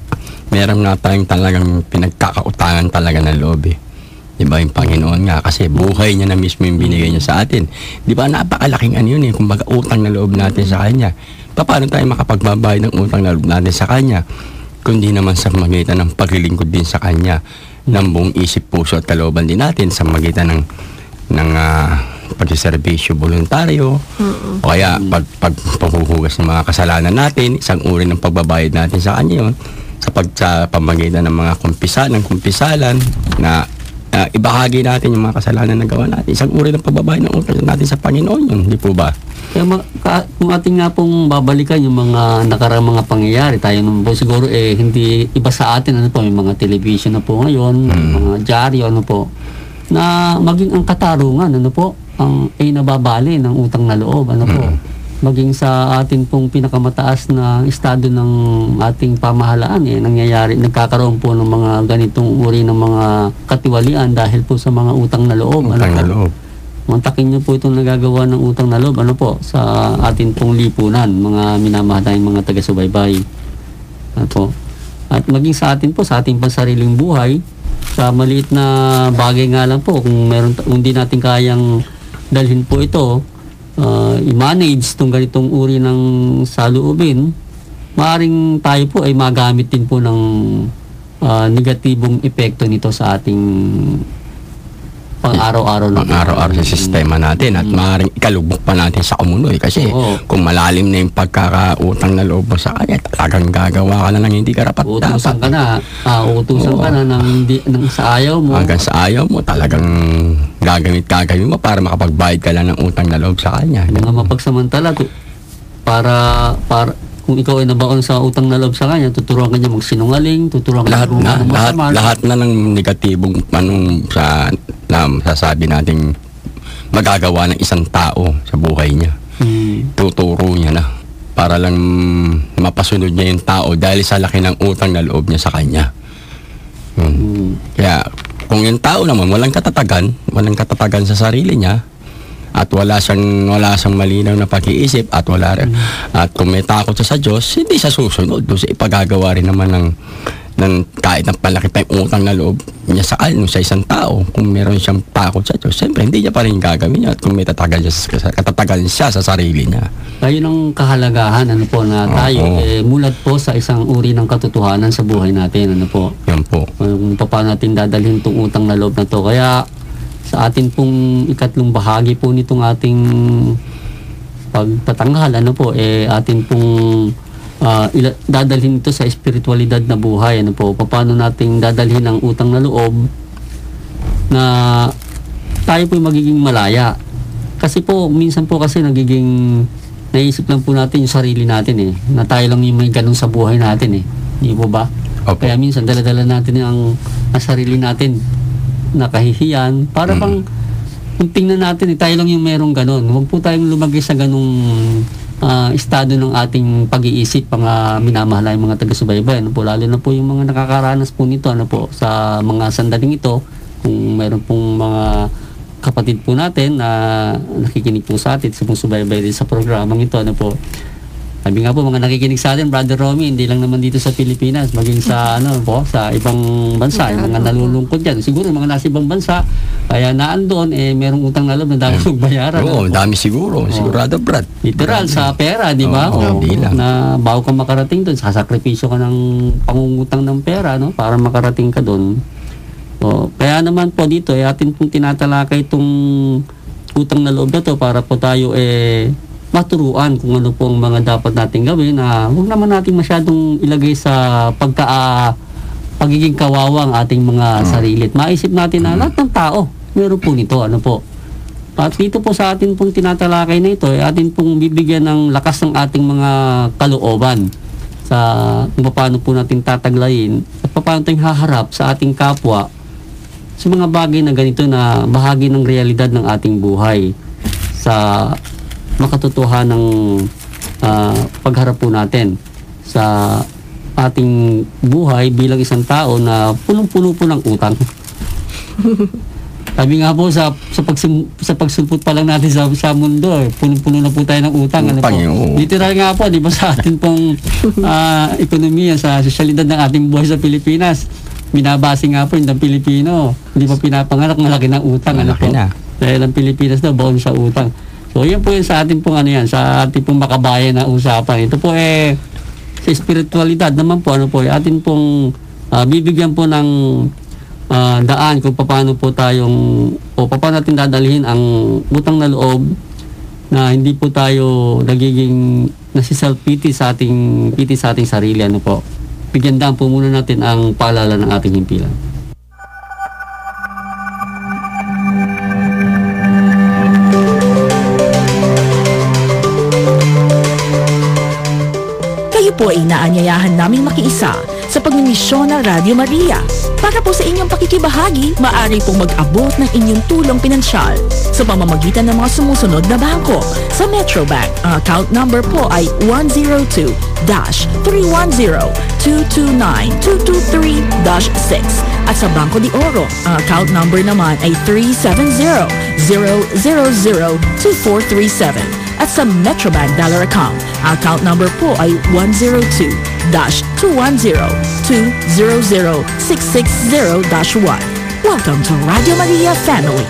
meron na tayong talagang pinagkakautangan talaga ng loob Di ba yung Panginoon nga, kasi buhay niya na mismo yung binigay niya sa atin. Di ba napakalaking yun kumbaga utang na loob natin sa Kanya. Paano tayo makapagbabayad ng utang na loob natin sa Kanya? Kundi naman sa magitan ng paglilingkod din sa Kanya ng buong isip, puso at kalooban din natin sa magitan ng pagsiservisyo voluntaryo o kaya paghuhugas ng mga kasalanan natin, isang uri ng pagbabayad natin sa Kanya yun sa pamagitan ng mga kumpisalan na ibahagi natin yung mga kasalanan na gawa natin. Isang uri ng pagbabayad ng utang natin sa Panginoon yun, di po ba? Kaya kung ating nga pong babalikan yung mga nakaraang mga pangyayari, tayo naman po siguro hindi iba sa atin, ano po, may mga television na po ngayon, mga dyaryo, ano po, na maging ang katarungan, ano po, ay nababali ng utang na loob, ano po. Maging sa atin pong pinakamataas na estado ng ating pamahalaan, nangyayari, nagkakaroon po ng mga ganitong uri ng mga katiwalian dahil po sa mga utang na loob. Utang na loob. Mantakin niyo po itong nagagawa ng utang na loob, ano po, sa atin pong lipunan, mga minamahal tayong mga taga-subaybay. Ano po. At maging sa atin po, sa ating pansariling buhay, sa maliit na bagay nga lang po, kung hindi natin kayang dalhin po ito, i-manage itong ganitong uri ng saloobin, maaaring tayo po ay magamit din po ng negatibong epekto nito sa ating pang-araw-araw sa sistema natin at maaaring ikalubok pa natin sa kumunoy kasi kung malalim na yung pagkakautang na loob mo sa Kanya, talagang gagawa ka na ng hindi karapat dapat. Uutusan ka na ng sa ayaw mo. Hanggang sa ayaw mo, talagang gagawin mo para makapagbayad ka lang ng utang na loob sa Kanya. Mga mapagsamantala, para kung ikaw ay nabaon sa utang na loob sa Kanya, tuturuan ka niya magsinungaling, tuturuan ka lahat na ng negatibong sasabi nating magagawa ng isang tao sa buhay niya. Tuturo niya na para lang mapasunod niya yung tao dahil sa laki ng utang na loob niya sa Kanya. Kaya kung yung tao naman walang katatagan sa sarili niya at wala siyang malinaw na pag-iisip at at kung may takot sa Diyos, hindi siya susunod doon sa ipagagawa rin naman ng kahit ng palaki pa yung utang na loob niya sa isang tao. Kung meron siyang takot sa Diyos, siyempre hindi niya pa rin gagawin niya at kung may katatagan siya sa sarili niya. Tayo ng kahalagahan, ano po, na tayo mulat po sa isang uri ng katotohanan sa buhay natin, ano po. Yan po. Kung paano natin dadalhin itong utang na loob na to. Kaya sa atin pong ikatlong bahagi po nitong ating pagtatanghal, ano po, atin pong dadalhin ito sa espiritualidad na buhay, ano po, paano nating dadalhin ang utang na loob na tayo po magiging malaya. Kasi po, minsan po kasi naisip lang po natin yung sarili natin na tayo lang yung may ganun sa buhay natin di po ba? Okay. Kaya minsan dala-dala natin ang sarili natin nakahihiyan para bang tingnan natin tayo lang yung merong ganun. Huwag po tayong lumagay sa ganung estado ng ating pag-iisip, mga minamahal yung mga taga-subaybay, ano po, lalo na po yung mga nakakaranas po nito, ano po, sa mga sandaling ito. Kung mayroon pong mga kapatid po natin na nakikinig po sa atin, sumusubaybay din sa programang ito, ano po. Sabi nga po, mga nakikinig sa atin, Brother Romy, hindi lang naman dito sa Pilipinas, maging sa sa ibang bansa, yung mga nalulungkot dyan. Siguro mga nasa ibang bansa, kaya naandoon, merong utang na loob na dapat magbayaran. Oo, dami siguro. Sigurado, Brad. Literal, sa pera, di ba? Na bago ka makarating doon, sasakripisyo ka ng pangungutang ng pera, no? Para makarating ka doon. Kaya naman po dito, atin pong tinatalakay itong utang na loob na to para po tayo maturuan kung ano po ang mga dapat nating gawin na huwag naman natin masyadong ilagay sa pagiging kawawang ating mga sarili. At maisip natin na lahat ng tao meron po nito, ano po. At dito po sa atin pong tinatalakay na ito, atin pong bibigyan ng lakas ng ating mga kalooban sa kung paano po natin tataglayin at paano tayong haharap sa ating kapwa sa mga bagay na ganito na bahagi ng realidad ng ating buhay sa makatotohanan ng pagharap po natin sa ating buhay bilang isang tao na punong-puno po ng utang. Sabi nga po sa pagsulpot pa lang natin sa mundo, punong-puno na po tayo ng utang. Ano po? Literal nga po, di ba sa atin pong ekonomiya, sa sosyalidad ng ating buhay sa Pilipinas, binabase nga po yung Pilipino, hindi pa pinapanganak, malaki ng utang. Ano po? Dahil ang Pilipinas daw, baon sa utang. So, yun po yun sa ating pong sa ating pong makabayan na usapan. Ito po sa espiritualidad naman po, atin pong bibigyan po ng daan kung paano po paano natin dadalhin ang utang na loob na hindi po tayo nagiging nasi-self-pity sa ating sarili. Ano po? Bigyan daan po muna natin ang paalala ng ating himpilan. Kayo po ay inaanyayahan naming makiisa sa pagmimisyon ng Radio Maria. Para po sa inyong pakikibahagi, maaari pong mag-abot ng inyong tulong pinansyal sa pamamagitan ng mga sumusunod na bangko. Sa Metrobank, ang account number po ay 102-310-229-223-6. At sa Bangko de Oro, ang account number naman ay 370-000-2437. At sa Metrobank Dollar Account, ang account number po ay 102-210-200-660-1. Welcome to Radio Maria Family.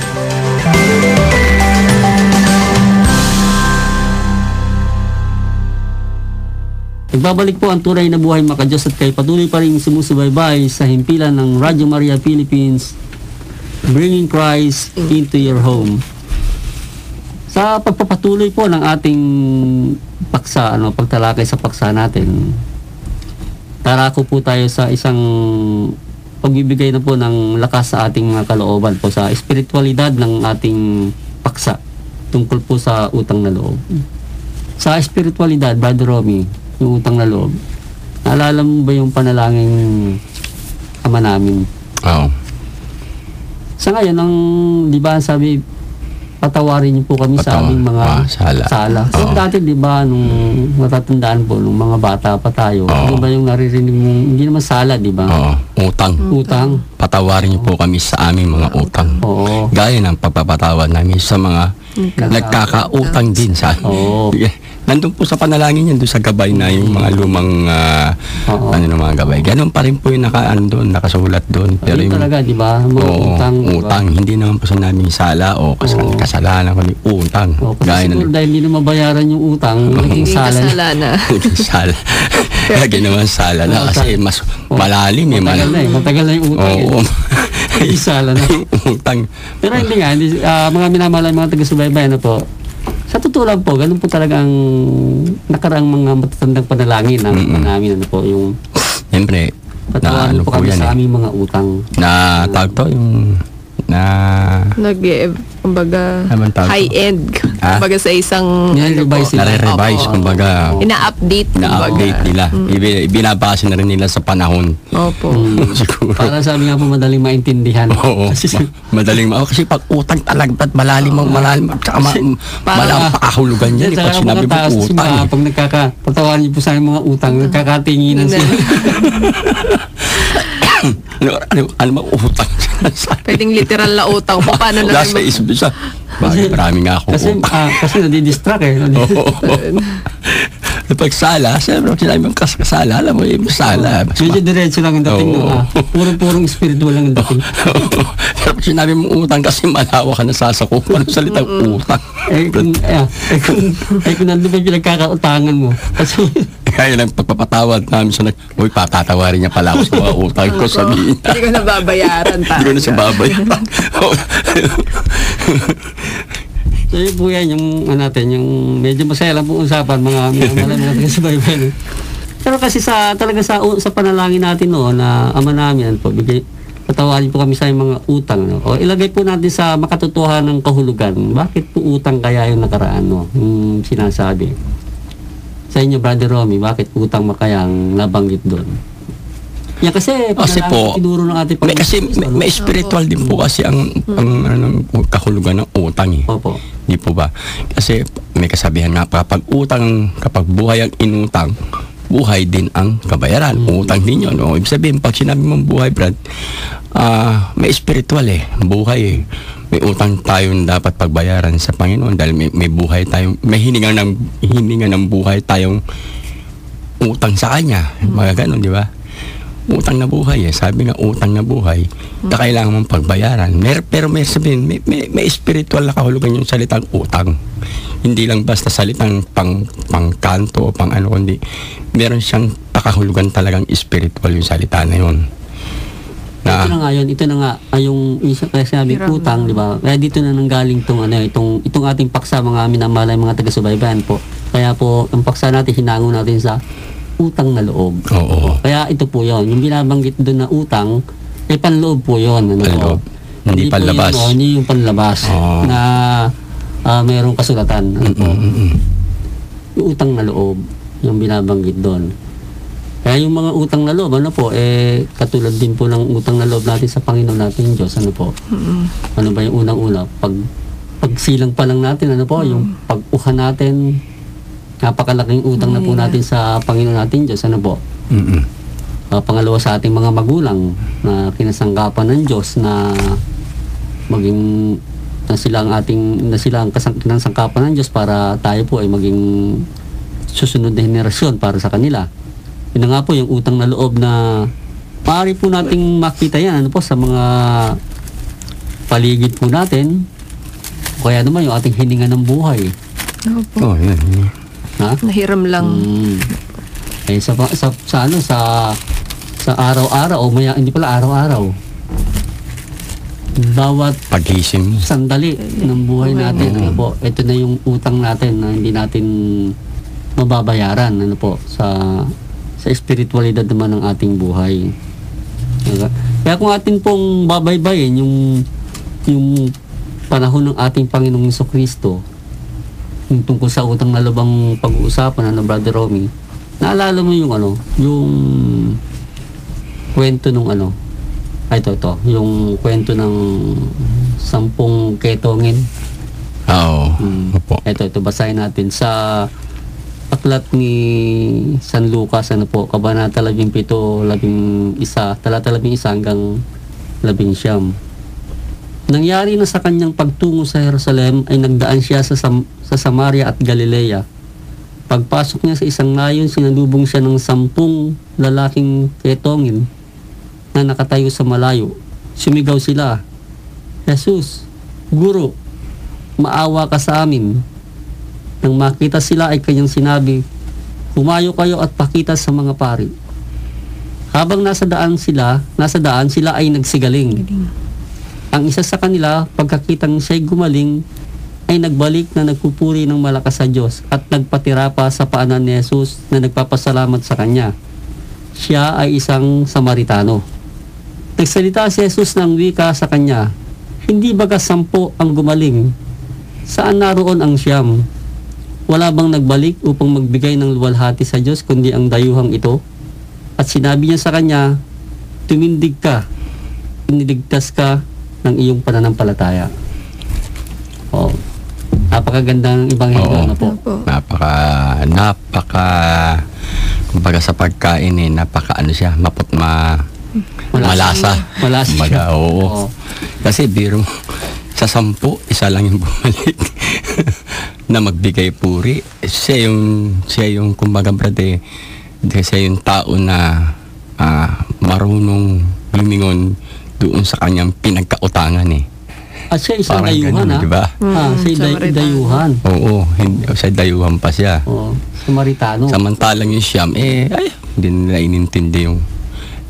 Nagbabalik po ang tunay na buhay makadiyos at kayo patuloy pa rin sumusubaybay sa himpilan ng Radio Maria Philippines, bringing Christ into your home. Sa pagpapatuloy po ng ating paksa, pagtalakay sa paksa natin, tarako po tayo sa isang pagbibigay na po ng lakas sa ating mga kalooban po sa espiritualidad ng ating paksa tungkol po sa utang na loob. Sa espiritualidad, Brother Romy, yung utang na loob, naalala mo ba yung panalangin Ama namin? Oo. Sa ngayon, di ba sabi, patawarin niyo po kami sa aming mga sala. So, dati, di ba, nung matatandaan po, nung mga bata pa tayo, ano ba yung naririnig mong, hindi naman sala, di ba? Utang. Patawarin niyo po kami sa aming mga utang. Gaya ng pagpapatawad namin sa mga nagkakautang din sa nandun po sa panalangin yan, doon sa gabay na yung mga lumang mga gabay. Ganun pa rin po yung nakasulat doon. Pero yung talaga, di ba? Utang. Hindi naman po sa naming sala o kasalanan kundi utang. Kasi siguro dahil hindi na mabayaran yung utang, naging sala na. Naging sala. Lagi naman sala na kasi mas malalim eh. Matagal na yung utang. Naging sala na. Utang. Pero hindi nga, mga minamahal mga taga-subaybay na po, sa totoo lang po, ganun po talagang nakaraang mga matatandang panalangin namin yung siyempre patawarin po kami sa aming mga utang. Na tawag to yung kumbaga high-end kumbaga sa isang nare-revise kumbaga ina-update nila. Binabase na rin nila sa panahon. Opo. Para sabi nga po madaling maintindihan. Madaling kasi pag utang talaga malalim pakahulugan yan pag sinabi mo utang. Pag nagkakapatawaran niyo po sa mga utang, nagkakatinginan sila. Ano ba utang? Pwedeng literal na utang. Paano na lang? Bakit marami nga ako utang? Kasi nadidistract eh. Pag sala, siyempre sinabi mong kasala, alam mo yung sala. Medyo diretso lang ang dating purong spiritual lang ang dating. Sinabi mong utang kasi malawa ka na sasakupan ng salitang utang. Kung nandun ba yung pinagkakautangan mo? Kaya lang pagpapatawad namin sa uy, patatawarin niya pala ako sa mga utang ko, sabihin niya. Hindi ko na babayaran talaga. Hindi ko na siya babayaran. So yun po yan, yung medyo masaya lang po usapan, mga taga-subaybay. Pero kasi talaga sa panalangin natin na Ama namin, patawarin po kami sa mga utang. O ilagay po natin sa makatotohanan ng kahulugan. Bakit po utang kaya yung nakaraan, yung sinasabi? sa inyo, Brother Romy, bakit utang makayang nabanggit doon? Yan kasi po, tinuro ng ating may spiritual din po kasi ang kahulugan ng utang eh. Opo. Di po ba? Kasi may kasabihan nga, kapag buhay ang inutang, buhay din ang kabayaran. Utang din yun. Ibig sabihin, pag sinabi mong buhay, Brad, may spiritual eh. Buhay eh. May utang tayong dapat pagbayaran sa Panginoon dahil may buhay tayong, may hininga ng buhay tayong utang sa Kanya. Mga ganun, di ba? Utang na buhay eh. Sabi nga, utang na buhay na kailangan mong pagbayaran. Pero may sabihin, may spiritual na kahulugan yung salitang utang. Hindi lang basta salitang pangkanto o pang ano, kundi meron siyang pakahulugan talagang spiritual yung salita na yun. Ito na nga yun, ito na nga yung kaya sinabi utang, di ba? Kaya dito na nanggaling itong ating paksa, mga minamalay mga taga-subaybayan po. Kaya po, ang paksa natin, hinango natin sa utang na loob. Oo. Kaya ito po yun. Yung binabanggit doon na utang, panloob po yun. Panloob. Hindi panlabas. Hindi yung panlabas na mayroong kasulatan. Yung utang na loob, yung binabanggit doon. Kaya yung mga utang na loob, katulad din po ng utang na loob natin sa Panginoon natin Diyos. Ano po? Ano ba yung unang-una? Pagsilang pa lang natin, yung pag-uha natin, napakalaking utang na po natin sa Panginoon natin Diyos. Ano po? Pangalawa sa ating mga magulang na kinasangkapan ng Diyos na maging na sila ang kinasangkapan ng Diyos para tayo po ay maging susunod na henerasyon para sa kanila. Yun nga po yung utang na loob na maaari po nating makita yan sa mga paligid po natin. Kaya naman yung ating hininga ng buhay. Opo. Yan. Nahiram lang. Sa araw-araw o hindi pala araw-araw. Bawat pagising sandali ng buhay natin, ito na yung utang natin na hindi natin mababayaran, sa espiritualidad naman ng ating buhay. Kaya kung atin pong babaybayin yung panahon ng ating Panginoong Jesucristo, yung tungkol sa utang na loob pag-uusapan ng Brother Romy, naalala mo yung kwento nung yung kwento ng 10 ketongin. Opo. Ito basahin natin sa aklat ni San Lucas, kabanata 17:11, talata 11 hanggang 19. Nangyari na sa kanyang pagtungo sa Jerusalem ay nagdaan siya sa Samaria at Galilea. Pagpasok niya sa isang nayon, sinalubong siya ng 10 lalaking ketongin na nakatayo sa malayo. Sumigaw sila, "Jesus, Guro, maawa ka sa amin." Nang makita sila ay kanyang sinabi, "Humayo kayo at pakita sa mga pari." Habang nasa daan sila ay nagsigaling. Ang isa sa kanila, pagkakitang siya'y gumaling, ay nagbalik na nagpupuri ng malakas sa Diyos at nagpatira pa sa paanan ni Jesus na nagpapasalamat sa kanya. Siya ay isang Samaritano. Nagsalita si Jesus ng wika sa kanya, "Hindi baga 10 ang gumaling? Saan naroon ang 9? Wala bang nagbalik upang magbigay ng luwalhati sa Diyos kundi ang dayuhang ito?" At sinabi niya sa kanya, "Tumindig ka, iniligtas ka ng iyong pananampalataya." Napakaganda ng Ebanghelyo po. Napaka kumbaga sa pagkain malasa. Kumbaga, oo. Kasi biro sa 10, isa lang yung bumalik na magbigay puri. Siya yung kumbaga brade, siya yung tao na marunong lumingon doon sa kanyang pinagkautangan At siya isang dayuhan, diba? Siya dayuhan. Oo, siya dayuhan pa siya. Oo, Samaritano. Samantalang yung Siyam, hindi nila inintindi yung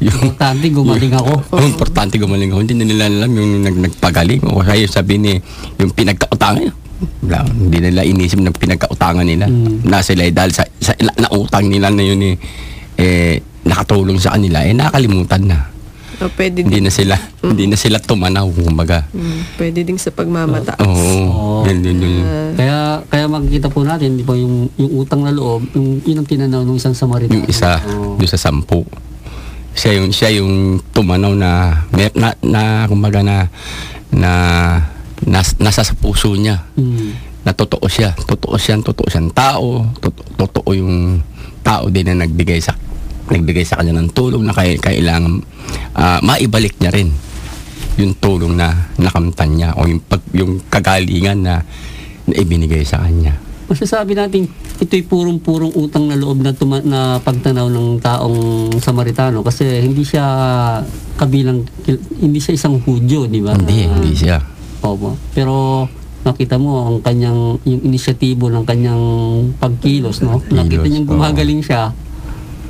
importante gumaling ako. Importante gumaling ako. Hindi nila alam yung nagpagaling. O kaya sabi ni, yung pinagkautangan, hindi nila inisip ng pinagkautangan nila. Na sila dahil sa nautang nila na yun nakatulong sa kanila, nakakalimutan na. O pwede Hindi din, na sila tumanaw, kumbaga. pwede din sa pagmamataas. Oo. Yun. Kaya makikita po natin, di ba, yung utang na loob, yun ang tinanaw ng isang Samaritano. Yung isa, Oo. doon sa 10. Siya yung tumanaw na kumbaga nasa sa puso niya. Na totoo siyang tao, totoo yung tao din na nagbigay sa kanya ng tulong na kailangan maibalik niya rin yung tulong na nakamtan niya o yung kagalingan na ibinigay sa kanya. Masasabi natin, ito'y purong-purong utang na loob na pagtanaw ng taong Samaritano kasi hindi siya hindi siya isang Hudyo, di ba? Hindi siya. Opo. Pero nakita mo yung inisyatibo ng kanyang pagkilos, no? Nakita niyang gumagaling siya,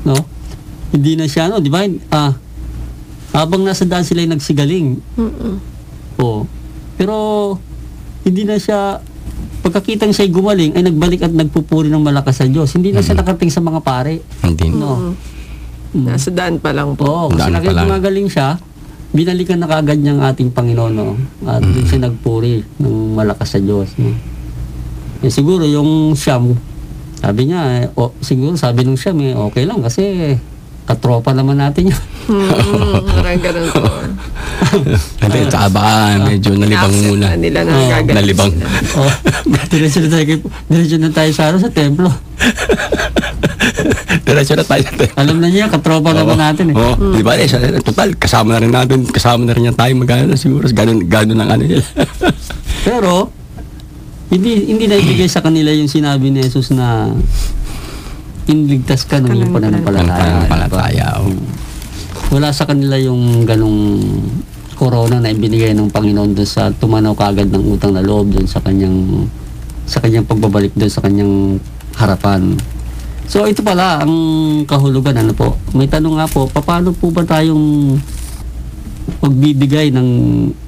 no? Hindi na siya, no? Di ba? Habang nasa daan sila ay nagsigaling. Oo. Pero hindi na siya, pagkakitang siya'y gumaling, ay nagbalik at nagpupuri ng malakas sa Diyos. Hindi na siya nakating sa mga pare. Hindi. No? Nasa daan pa lang po. Oo, kasi Daan pa lang. gumagaling siya, binalikan na kagad niyang ating Panginoon, no? At doon siya nagpuri ng malakas sa Diyos, no? Siguro yung Siyam, sabi niya, siguro sabi ng Siyam, okay lang kasi katropa naman natin yun. Parang ganun po. Hindi, tsaka baka medyo nalibang Na-accept muna. na nila na gagaling Nalibang. sila. Diretso na tayo sa templo. Diretso na tayo. Alam na niya, katropa naman natin eh. Di ba? Total, kasama na rin niya tayo magana siguro. Ganun ang ano nila. Pero, hindi na ibigay sa kanila yung sinabi ni Jesus na inligtas ka ng iyong pananampalataya. Wala sa kanila yung ganong corona na ibinigay ng Panginoon doon sa tumanaw kagad ng utang na loob doon sa kanyang pagbabalik doon sa kanyang harapan. So ito pala ang kahulugan, ano po. May tanong nga po, paano po ba tayong magbibigay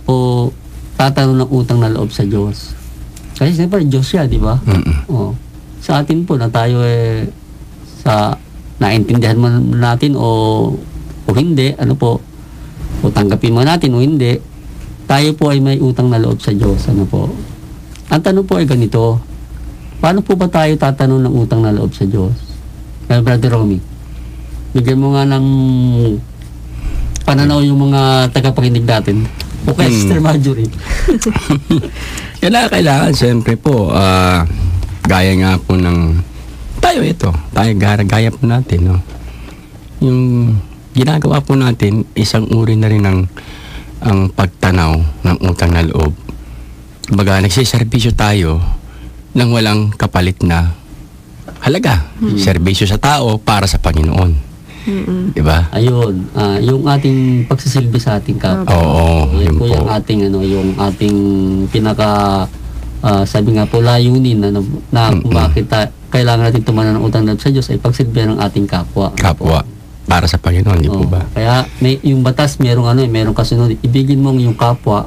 o tatanong ng utang na loob sa Diyos? Kasi siyempre Diyos siya, di ba? Oh. Sa atin po na tayo sa naintindihan man natin o hindi, ano po, o tanggapin mo natin o hindi, tayo po ay may utang na loob sa Diyos, ano po. Ang tanong po ay ganito, paano po ba tayo tatanong ng utang na loob sa Diyos? Kaya Brother Romy, bigyan mo nga ng pananaw yung mga tagapakinig natin. Okay, Sister Marjorie. Kailangan, siyempre po, gaya nga po ng gaya po natin, no? Yung ginagawa po natin, isang uri na rin ang pagtanaw ng utang na loob. Kumbaga, nagsiservisyo tayo nang walang kapalit na halaga. Serbisyo sa tao para sa Panginoon. Diba? Ayun, yung ating pagsisilbi sa ating kapwa. Oo, Yan yun po po. yung ating pinaka sabi nga po layunin na kung bakit kailangan natin tumanaw ng utang na loob sa Diyos ay pagsilbihan ng ating kapwa. Kapwa. Para sa Panginoon, di po ba? Kaya yung batas merong kasunod. Ibigin mo ang iyong kapwa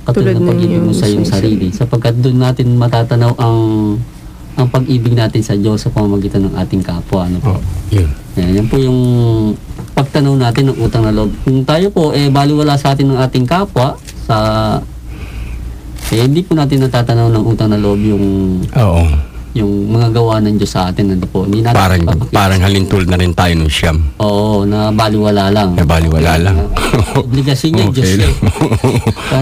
katulad ng pag-ibig mo sa iyong sarili. Sapagkat doon natin matatanaw ang pag-ibig natin sa Diyos sa pamamagitan ng ating kapwa. Ano po? Yun. Yan po yung pagtanaw natin ng utang na loob. Kung tayo po baliwala sa atin ng ating kapwa, hindi po natin natatanaw ng utang na loob yung mga gawa ng Diyos sa atin. Ano po? Hindi natin Parang halintulad na rin tayo ng Siyam. Oo, na baliwala lang. Obligasyon niya, Diyos siya.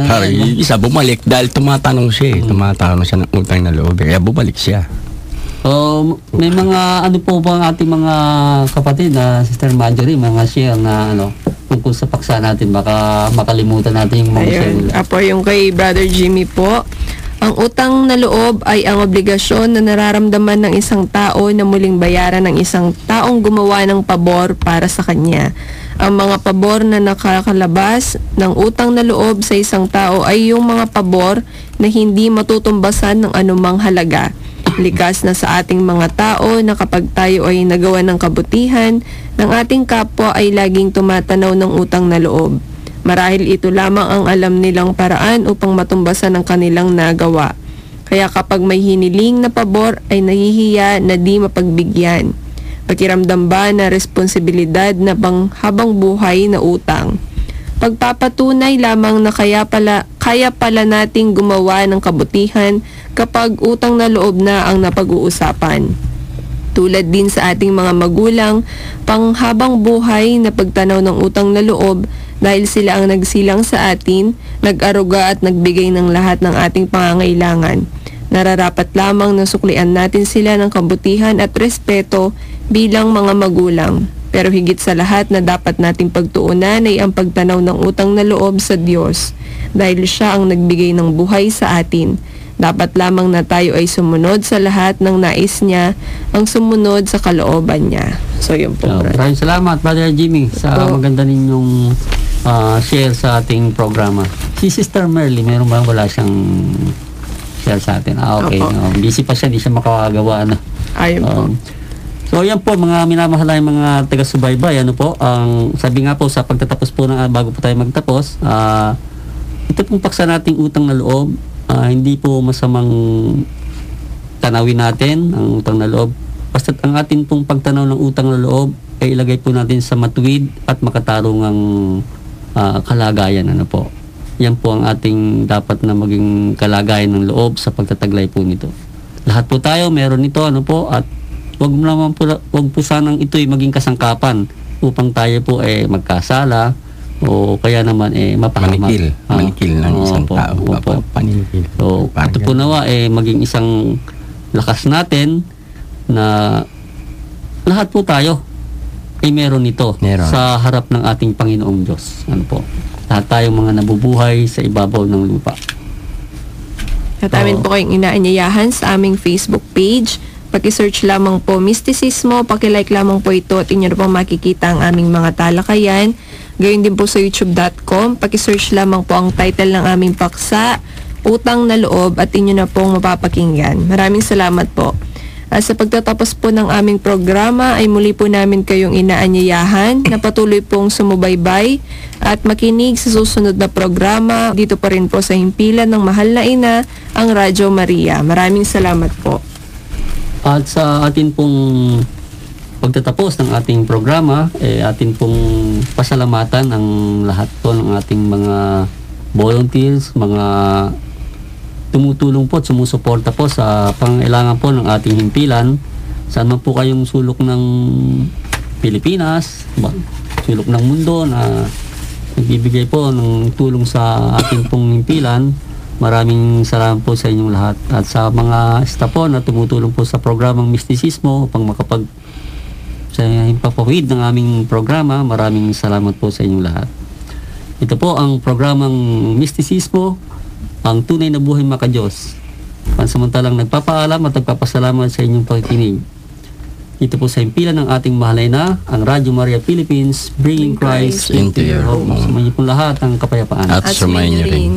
Parang isa bumalik dahil tumatanong siya. Tumatanong siya ng utang na loob. Kaya bumalik siya. May mga ano po ba ang ating mga kapatid na Sister Marjorie, mga share na tungkol sa paksa natin, baka makalimutan natin yung mga share nila. Apo, yung kay Brother Jimmy po, ang utang na loob ay ang obligasyon na nararamdaman ng isang tao na muling bayaran ng isang taong gumawa ng pabor para sa kanya. Ang mga pabor na nakakalabas ng utang na loob sa isang tao ay yung mga pabor na hindi matutumbasan ng anumang halaga. Likas na sa ating mga tao na kapag tayo ay nagawa ng kabutihan, ng ating kapwa ay laging tumatanaw ng utang na loob. Marahil ito lamang ang alam nilang paraan upang matumbasan ang kanilang nagawa. Kaya kapag may hiniling na pabor ay nahihiya na di mapagbigyan. Pakiramdam ba na responsibilidad na panghabang buhay na utang? Pagpapatunay lamang na kaya pala nating gumawa ng kabutihan kapag utang na loob na ang napag-uusapan. Tulad din sa ating mga magulang, panghabang buhay na pagtanaw ng utang na loob dahil sila ang nagsilang sa atin, nag-aruga at nagbigay ng lahat ng ating pangangailangan. Nararapat lamang na suklian natin sila ng kabutihan at respeto bilang mga magulang. Pero higit sa lahat na dapat nating pagtuunan ay ang pagtanaw ng utang na loob sa Diyos dahil Siya ang nagbigay ng buhay sa atin. Dapat lamang na tayo ay sumunod sa lahat ng nais niya, ang sumunod sa kalooban niya. So yun po. Maraming salamat, Brother Jimmy, sa maganda ninyong share sa ating programa. Si Sister Merly, meron ba wala siyang share sa atin? Okay. Busy pa siya, di siya makakagawa. Ayun po. So yan po mga minamahal mga taga-subaybay, ang sabi nga po sa pagtatapos po bago po tayo magtapos, ito pong paksa nating utang na loob, hindi po masamang tanawin natin ang utang na loob. Basta't ang atin pong pagtanaw ng utang na loob ay ilagay po natin sa matuwid at makatarungang kalagayan. Yan po ang ating dapat na maging kalagayan ng loob sa pagtataglay po nito. Lahat po tayo meron nito, at wag po sanang ito'y maging kasangkapan upang tayo po magkasala o kaya naman mapahamak. Manikil ng isang tao. Panikil. So, ito po nawa maging isang lakas natin na lahat po tayo ay meron nito sa harap ng ating Panginoong Diyos. Lahat tayong mga nabubuhay sa ibabaw ng lupa. At amin po kayong inaanyayahan sa aming Facebook page. Paki-search lamang po Mistisismo, paki-like lamang po ito at inyo na po makikita ang aming mga talakayan. Gayon din po sa youtube.com, paki-search lamang po ang title ng aming paksa, Utang na Loob, at inyo na pong mapapakinggan. Maraming salamat po. Sa pagtatapos po ng aming programa ay muli po namin kayong inaanyayahan na patuloy pong sumubaybay at makinig sa susunod na programa dito pa rin po sa himpilan ng Mahal na Ina, ang Radyo Maria. Maraming salamat po. At sa atin pong pagtatapos ng ating programa, atin pong pasalamatan ang lahat po ng ating mga volunteers, mga tumutulong po at sumusuporta po sa pangailangan po ng ating himpilan. Saan man po kayong sulok ng Pilipinas, sulok ng mundo na nagbibigay po ng tulong sa ating pong himpilan. Maraming salamat po sa inyong lahat. At sa mga staff po na tumutulong po sa programang Mistisismo upang sa himpapawid ng aming programa, maraming salamat po sa inyong lahat. Ito po ang programang Mistisismo, ang tunay na buhay maka-Diyos. Pansamantalang nagpapaalam at nagpapasalamat sa inyong pakikinig. Ito po sa himpilan ng ating Mahal na Ina, ang Radyo Maria Philippines, bringing Christ into your home. Sumayin po lahat ang kapayapaan. At sumayin niyo rin.